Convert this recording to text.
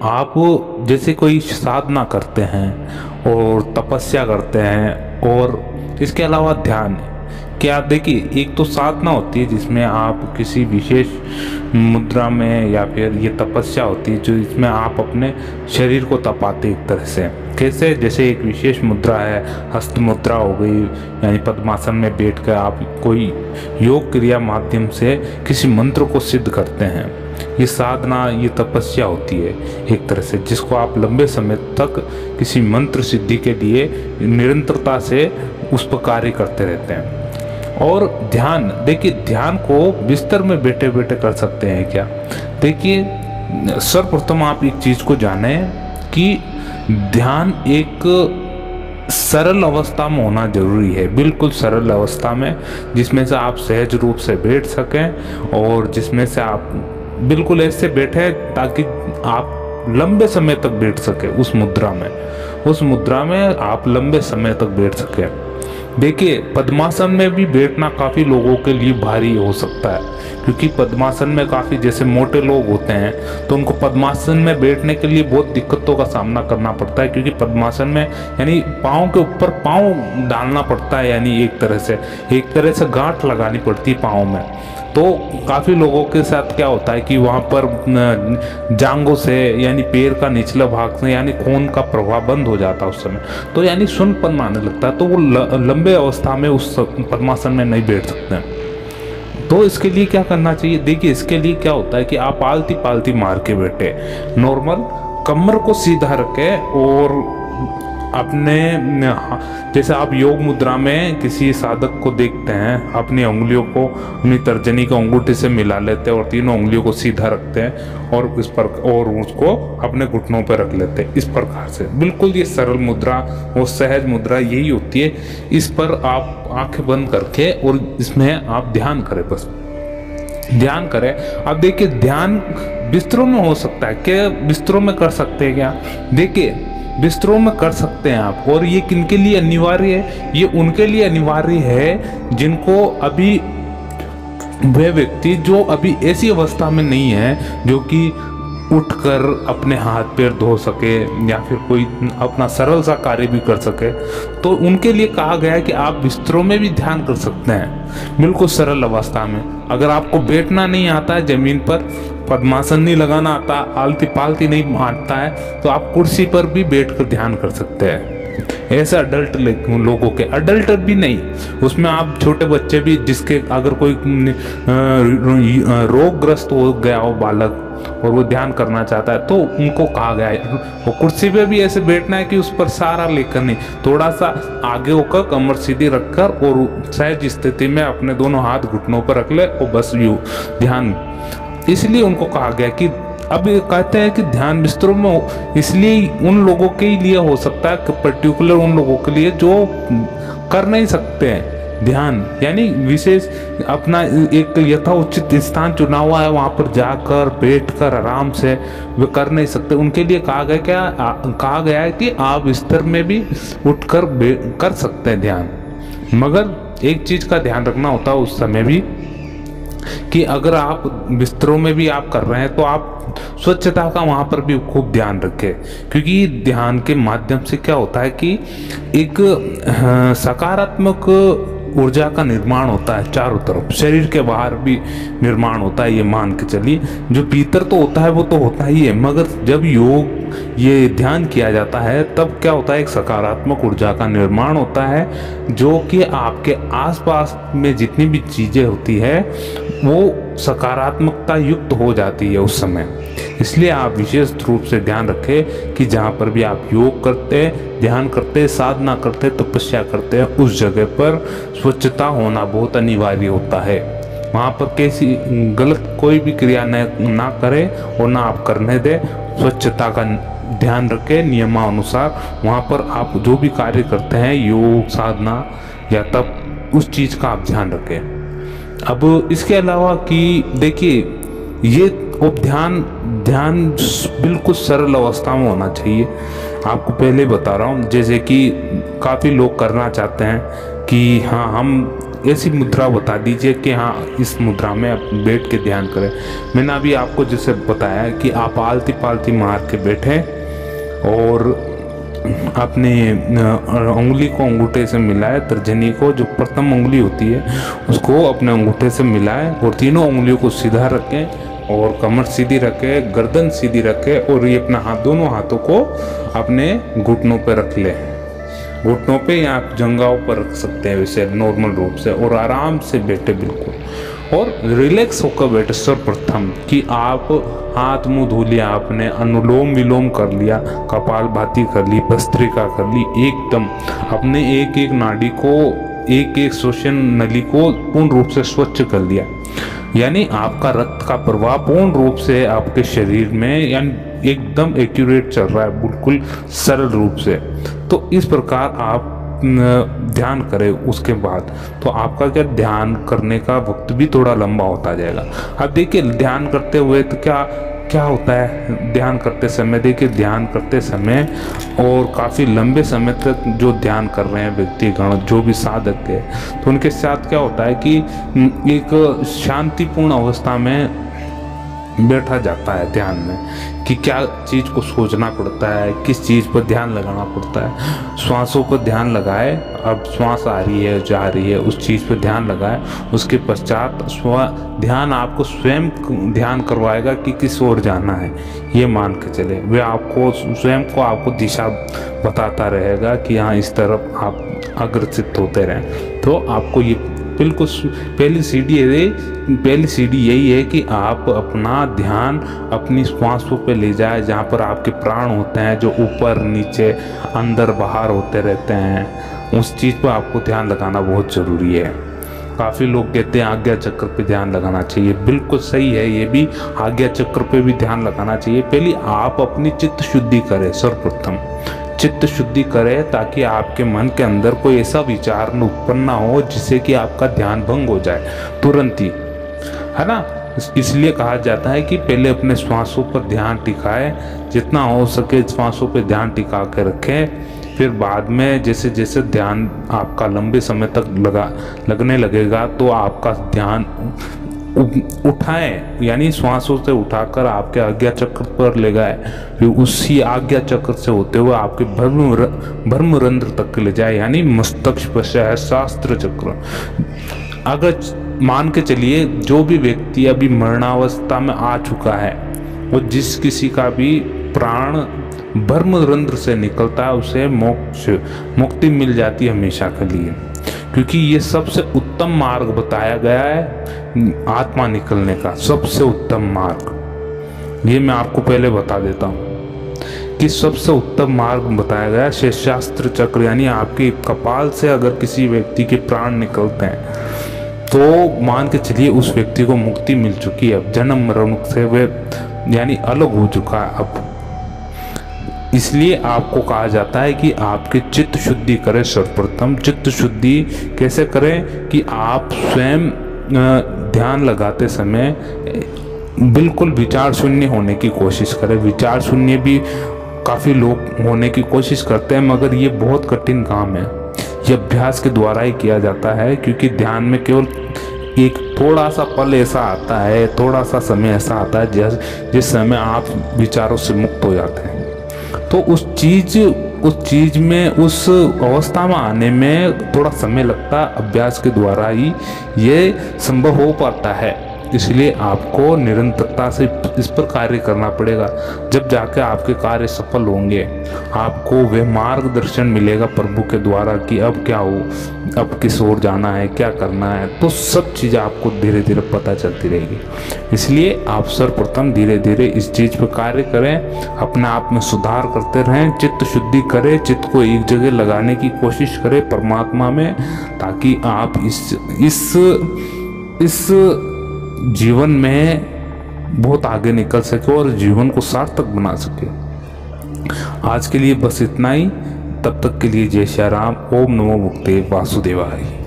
आप जैसे कोई साधना करते हैं और तपस्या करते हैं और इसके अलावा ध्यान है, क्या देखिए एक तो साधना होती है जिसमें आप किसी विशेष मुद्रा में, या फिर ये तपस्या होती है जो इसमें आप अपने शरीर को तपाते एक तरह से। कैसे? जैसे एक विशेष मुद्रा है, हस्त मुद्रा हो गई, यानी पद्मासन में बैठकर आप कोई योग क्रिया माध्यम से किसी मंत्र को सिद्ध करते हैं। ये साधना, ये तपस्या होती है एक तरह से, जिसको आप लंबे समय तक किसी मंत्र सिद्धि के लिए निरंतरता से उस पर कार्य करते रहते हैं। और ध्यान, देखिए ध्यान को बिस्तर में बैठे बैठे कर सकते हैं क्या? देखिए सर्वप्रथम आप एक चीज को जाने कि ध्यान एक सरल अवस्था में होना जरूरी है, बिल्कुल सरल अवस्था में, जिसमें से आप सहज रूप से बैठ सकें और जिसमें से आप बिल्कुल ऐसे बैठे ताकि आप लंबे समय तक बैठ सके उस मुद्रा में आप लंबे समय तक बैठ सके। देखिए पद्मासन में भी बैठना काफ़ी लोगों के लिए भारी हो सकता है, क्योंकि पद्मासन में काफ़ी जैसे मोटे लोग होते हैं तो उनको पद्मासन में बैठने के लिए बहुत दिक्कतों का सामना करना पड़ता है, क्योंकि पद्मासन में यानी पाँव के ऊपर पाँव डालना पड़ता है, यानी एक तरह से गांठ लगानी पड़ती है पाँव में। तो काफ़ी लोगों के साथ क्या होता है कि वहाँ पर जांघों से यानी पैर का निचला भाग से यानी खून का प्रवाह बंद हो जाता है उस समय, तो यानी सुन्नपन आने लगता है, तो वो लंबे अवस्था में उस पद्मासन में नहीं बैठ सकते हैं। तो इसके लिए क्या करना चाहिए? देखिए इसके लिए क्या होता है कि आप आलती पालती मार के बैठे, नॉर्मल कमर को सीधा रखे और अपने जैसे आप योग मुद्रा में किसी साधक को देखते हैं, अपनी उंगलियों को अपनी तर्जनी को अंगूठे से मिला लेते हैं और तीनों उंगलियों को सीधा रखते हैं और इस पर और उसको अपने घुटनों पर रख लेते हैं, इस प्रकार से। बिल्कुल ये सरल मुद्रा और सहज मुद्रा यही होती है। इस पर आप आंखें बंद करके और इसमें आप ध्यान करें, बस ध्यान करें। अब देखिए ध्यान बिस्तरों में हो सकता है क्या? बिस्तरों में कर सकते हैं क्या? देखिए बिस्तरों में कर सकते हैं आप। और ये किनके लिए अनिवार्य है? ये उनके लिए अनिवार्य है जिनको अभी वे व्यक्ति जो अभी ऐसी अवस्था में नहीं है जो कि उठकर अपने हाथ पैर धो सके या फिर कोई अपना सरल सा कार्य भी कर सके, तो उनके लिए कहा गया है कि आप बिस्तरों में भी ध्यान कर सकते हैं बिल्कुल सरल अवस्था में। अगर आपको बैठना नहीं आता है जमीन पर, पद्मासन नहीं लगाना आता, आलती पालती नहीं मारता है, तो आप कुर्सी पर भी बैठकर ध्यान कर सकते हैं। ऐसे अडल्ट लोगों के, अडल्ट भी नहीं, उसमें आप छोटे बच्चे भी, जिसके अगर कोई रोगग्रस्त हो गया हो बालक और वो ध्यान करना चाहता है, तो उनको कहा गया है वो कुर्सी पे भी ऐसे बैठना है कि उस पर सहारा लेकर नहीं, थोड़ा सा आगे होकर कमर सीधी रखकर और सहज स्थिति में अपने दोनों हाथ घुटनों पर रख ले और बस यूं ध्यान। इसलिए उनको कहा गया कि अब कहते हैं कि ध्यान बिस्तरों में हो, इसलिए उन लोगों के लिए हो सकता है कि पर्टिकुलर उन लोगों के लिए जो कर नहीं सकते हैं ध्यान, यानी विशेष अपना एक यथोचित स्थान चुना हुआ है, वहाँ पर जाकर बैठकर आराम से वे कर नहीं सकते, उनके लिए कहा कहा गया है कि आप बिस्तर में भी उठकर कर सकते हैं ध्यान। मगर एक चीज का ध्यान रखना होता है उस समय भी कि अगर आप बिस्तरों में भी आप कर रहे हैं तो आप स्वच्छता का वहाँ पर भी खूब ध्यान रखें, क्योंकि ध्यान के माध्यम से क्या होता है कि एक सकारात्मक ऊर्जा का निर्माण होता है चारों तरफ, शरीर के बाहर भी निर्माण होता है, ये मान के चलिए। जो भीतर तो होता है वो तो होता ही है, मगर जब योग ये ध्यान किया जाता है तब क्या होता है, एक सकारात्मक ऊर्जा का निर्माण होता है, जो कि आपके आसपास में जितनी भी चीजें होती है वो सकारात्मकता युक्त हो जाती है उस समय। इसलिए आप विशेष रूप से ध्यान रखें कि जहाँ पर भी आप योग करते हैं, ध्यान करते हैं, साधना करते हैं, तपस्या करते हैं, उस जगह पर स्वच्छता होना बहुत अनिवार्य होता है। वहाँ पर कैसी गलत कोई भी क्रिया ना करें और ना आप करने दें, स्वच्छता का ध्यान रखें नियमानुसार। वहाँ पर आप जो भी कार्य करते हैं, योग साधना या तप, उस चीज़ का आप ध्यान रखें। अब इसके अलावा कि देखिए ये ध्यान बिल्कुल सरल अवस्था में होना चाहिए। आपको पहले बता रहा हूँ, जैसे कि काफ़ी लोग करना चाहते हैं कि हाँ हम ऐसी मुद्रा बता दीजिए कि हाँ इस मुद्रा में आप बैठ के ध्यान करें। मैंने अभी आपको जैसे बताया कि आप आलती पालती मार के बैठे और अपने उंगली को अंगूठे से मिलाए, तर्जनी को जो प्रथम उंगली होती है उसको अपने अंगूठे से मिलाए और तीनों उंगलियों को सीधा रखें और कमर सीधी रखें, गर्दन सीधी रखें और ये अपना हाथ, दोनों हाथों को अपने घुटनों पर रख लें। घुटनों पे या आप जंघाओं पर रख सकते हैं वैसे नॉर्मल रूप से, और आराम से बैठे बिल्कुल और रिलैक्स होकर बैठे। सर्वप्रथम कि आप हाथ मुंह धो लिया, आपने अनुलोम विलोम कर लिया, कपालभाति कर ली, भस्त्रिका कर ली, एकदम अपने एक एक नाड़ी को, एक एक श्वसन नली को पूर्ण रूप से स्वच्छ कर लिया। यानी आपका रक्त का प्रवाह पूर्ण रूप से आपके शरीर में यानी एकदम एक्यूरेट चल रहा है, बिल्कुल सरल रूप से। तो इस प्रकार आप ध्यान करें। उसके बाद तो आपका क्या ध्यान करने का वक्त भी थोड़ा लंबा होता जाएगा। अब देखिए ध्यान करते हुए तो क्या होता है, ध्यान करते समय, देखिए ध्यान करते समय और काफ़ी लंबे समय तक जो ध्यान कर रहे हैं व्यक्तिगण, जो भी साधक है, तो उनके साथ क्या होता है कि एक शांतिपूर्ण अवस्था में बैठा जाता है ध्यान में कि क्या चीज़ को सोचना पड़ता है, किस चीज़ पर ध्यान लगाना पड़ता है। श्वासों पर ध्यान लगाए, अब श्वास आ रही है जा रही है उस चीज़ पर ध्यान लगाए। उसके पश्चात ध्यान आपको स्वयं ध्यान करवाएगा कि किस ओर जाना है, ये मान के चले। वे आपको स्वयं को आपको दिशा बताता रहेगा कि हाँ इस तरफ आप अग्रसित होते रहें। तो आपको ये बिल्कुल पहली सीढ़ी यही है कि आप अपना ध्यान अपनी श्वासों पे ले जाए, जहाँ पर आपके प्राण होते हैं जो ऊपर नीचे अंदर बाहर होते रहते हैं। उस चीज़ पर आपको ध्यान लगाना बहुत ज़रूरी है। काफ़ी लोग कहते हैं आज्ञा चक्र पे ध्यान लगाना चाहिए, बिल्कुल सही है, ये भी आज्ञा चक्र पे भी ध्यान लगाना चाहिए। पहले आप अपनी चित्त शुद्धि करें, सर्वप्रथम चित्त शुद्धि करें ताकि आपके मन के अंदर कोई ऐसा विचार न उत्पन्न ना हो जिससे कि आपका ध्यान भंग हो जाए तुरंत ही, है ना। इसलिए कहा जाता है कि पहले अपने श्वासों पर ध्यान टिकाए, जितना हो सके श्वासों पर ध्यान टिका के रखें। फिर बाद में जैसे जैसे ध्यान आपका लंबे समय तक लगने लगेगा तो आपका ध्यान उठाएं, यानी श्वासों से उठाकर आपके आज्ञा चक्र पर ले गए, फिर उसी आज्ञा चक्र से होते हुए आपके भ्रमरंध्र तक ले जाए, यानी मस्तक शास्त्र चक्र। अगर मान के चलिए जो भी व्यक्ति अभी मरणावस्था में आ चुका है, वो जिस किसी का भी प्राण भ्रमरंध्र से निकलता है उसे मुक्ति मिल जाती है हमेशा के लिए, क्योंकि ये सबसे उत्तम मार्ग बताया गया है आत्मा निकलने का। सबसे उत्तम मार्ग ये मैं आपको पहले बता देता हूँ कि सबसे उत्तम मार्ग बताया गया शेषशास्त्र चक्र, यानी आपके कपाल से अगर किसी व्यक्ति के प्राण निकलते हैं तो मान के चलिए उस व्यक्ति को मुक्ति मिल चुकी है, अब जन्म मरण से वे यानी अलग हो चुका है अब। इसलिए आपको कहा जाता है कि आपके चित्त शुद्धि करें। सर्वप्रथम चित्त शुद्धि कैसे करें कि आप स्वयं ध्यान लगाते समय बिल्कुल विचार शून्य होने की कोशिश करें। विचार शून्य भी काफ़ी लोग होने की कोशिश करते हैं, मगर ये बहुत कठिन काम है। ये अभ्यास के द्वारा ही किया जाता है, क्योंकि ध्यान में केवल एक थोड़ा सा पल ऐसा आता है, थोड़ा सा समय ऐसा आता है जिस समय आप विचारों से मुक्त हो जाते हैं। तो उस चीज में उस अवस्था में आने में थोड़ा समय लगता है, अभ्यास के द्वारा ही ये संभव हो पाता है। इसलिए आपको निरंतरता से इस पर कार्य करना पड़ेगा, जब जाके आपके कार्य सफल होंगे। आपको वह मार्गदर्शन मिलेगा प्रभु के द्वारा कि अब क्या हो, अब किस ओर जाना है, क्या करना है, तो सब चीज़ें आपको धीरे धीरे पता चलती रहेगी। इसलिए आप सर्वप्रथम धीरे धीरे इस चीज़ पर कार्य करें, अपने आप में सुधार करते रहें, चित्त शुद्धि करें, चित्त को एक जगह लगाने की कोशिश करें परमात्मा में, ताकि आप इस जीवन में बहुत आगे निकल सके और जीवन को सार्थक बना सके। आज के लिए बस इतना ही। तब तक के लिए जय श्री राम। ओम नमो भगवते वासुदेवाय।